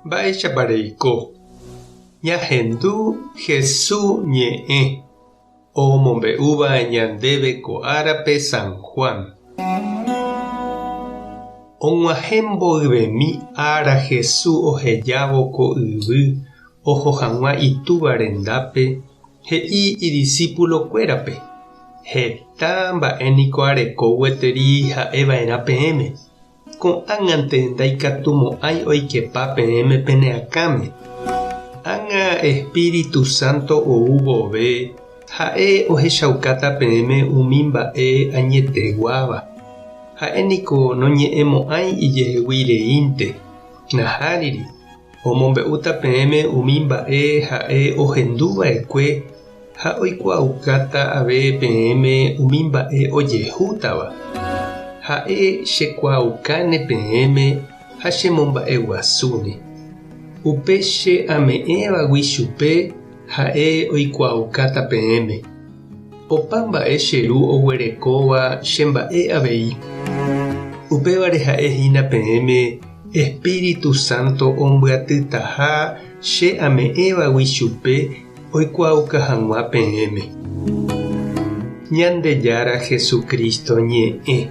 Mba'éichapareiko. Ñahendu Jesús ñe'ẽ omombe'úva ñandéve ko árape San Juan. Og̃uahẽ mboyvemi ára Jesús ohejávo ko yvy oho hag̃ua itúva rendápe he'i idiscípulokuérape: heta mba'éniko areko gueteri ha'eva'erã peẽme. Ko'ág̃ante ndaikatumo'ãi oikepa peẽme peneakáme. Ág̃a Espíritu Santo ou vove ha'e ohechaukáta peẽme umi mba'e añeteguáva. Ha'éniko noñe'ẽmo'ãi ijeheguireínte naháriri omombe'úta peẽme umi mba'e ha'e ohenduva'ekue ha oikuaukáta ave peẽme umi mba'e ojehútava. Ha'e chekuaukáne peẽme ha chemomba'eguasúne. Upe che ame'ẽvagui chupe ha'e oikuaukáta peẽme. Opa mba'e cheru oguerekóva chemba'e avei. Upévare ha'ehína peẽme Espíritu Santo ombyatytaha che ame'ẽvagui chupe oikuauka hag̃ua peẽme. Ñandejára Jesucristo ñe'ẽ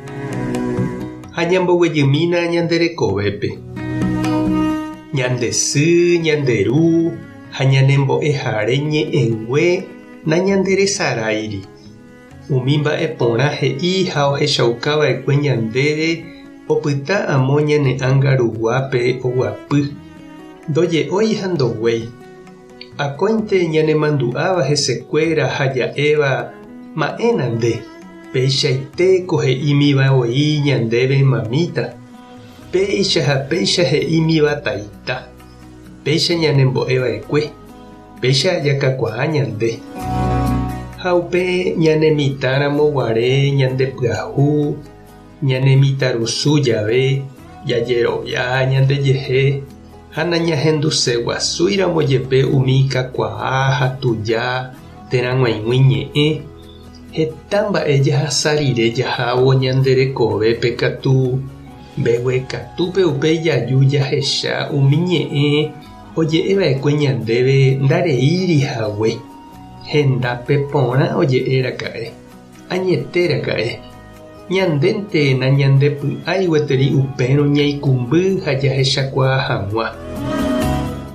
ha ñamboguejymína ñanderekovépe. Ñandesy, ñanderu ha ñanembo'eháre ñe'ẽngue nañanderesaráiri. Umi mba'e porã he'i ha ohechaukava'ekue ñandéve opyta amo ñane'ãngaruguápe oguapy. Ndoje'ói ha ndoguéi. Akóinte ñanemandu'áva hesekuéra ha ja'éva ma'ẽna nde. Péichaite he'ímiva oi ñandéve mamita. Péicha ha péicha he'ímiva taita. Péicha ñanembo'eva'ekue. Péicha ajakakuaa ñande. Ha upe ñanemitáramo guare ñandepyahu, ñanemitarusu jave, jajerovia ñandejehe, ha nañahenduseguasúiramo jepe umi kakuaa ha tuja terãg̃uaig̃ui ñe'ẽ. Heta mba'e jahasarire jahávo ñanderekovépe katu mbeguekatúpe upe ijaju jahecha umi ñe'ẽ oje'eva'ekue ñandéve ndareírihague. Hendápe porã oje'éraka'e. Añetéraka'e. Ñandénte nañandepy'ái gueteri upérõ ñaikumby ha jahechakuaa hag̃ua.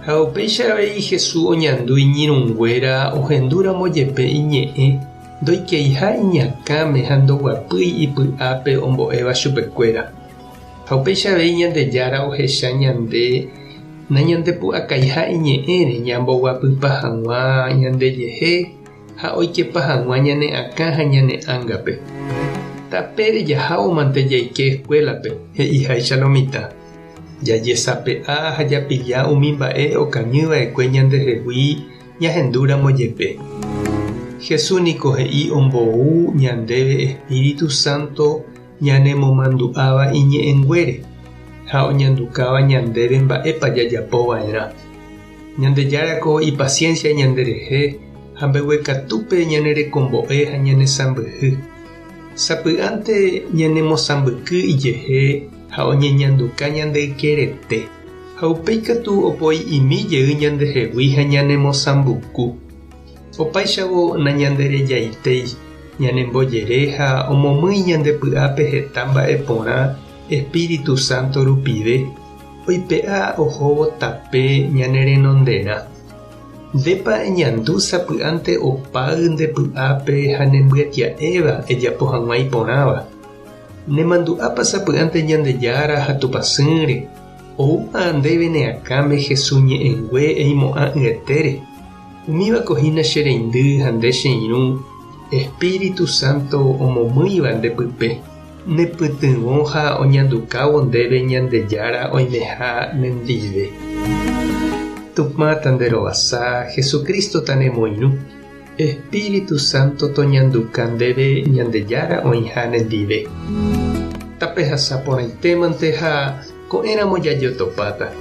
Ha upéicha avei Jesús oñandu iñirũnguéra ohendúramo jepe iñe'ẽ ndoikeiha iñakãme ha ndoguapýi ipy'ápe ombo'éva chupekuéra. Ha upéicha avei Ñandejára ohecha ñande nañandepu'akaiha iñe'ẽre ñamboguapýpa hag̃ua ñandejehe ha oikepa hag̃ua ñane'akã ha ñane'ãngape. Tapére jahávomante jaike escuelape, he'iháicha lo mitã. Jajesape'a ha japija umi mba'e okañyva'ekue ñandehegui ñahendúramo jepe. Jesús niko he'i ombou ñandéve Espíritu Santo ñanemomandu'áva iñe'ẽnguére ha oñandukáva ñandéve mba'épa jajapova'erã. Ñandejárako ipaciencia ñanderehe ha mbeguekatúpe ñanerekombo'e ha ñanesambyhy. Sapy'ánte ñanemosãmbyky ijehe ha oñeñanduka ñandeikerete. Ha upéikatu opoi imi jey ñandehegui ha ñanemosãmbyku. Opáichavo nañanderejaitéi ñanembojere ha omomýi ñandepy'ápe heta mba'e porã Espíritu Santo rupive oipe'a ohóvo tape ñanerenonderã. Ndépa eñandu sapy'ánte opáy ndepy'ápe ha nembyatia'éva ejapo hag̃ua iporãva. Nemandu'ápa sapy'ánte Ñandejára ha tupãsýre. Oupa ndéve neakáme Jesús ñe'ẽngue eimo'ã yetére. Umívakohína che reindy ha nde che irũ Espíritu Santo omomýiva ndepype. Nepytyvõ ha oñandukávo ndéve Ñandejára oimeha nendive. Tupã tanderovasa Jesucristo tanemoirũ. Espíritu Santo toñanduka ndéve Ñandejára oĩha nendive. Tape hasa porãitémante ha ko'ẽramo jajotopáta.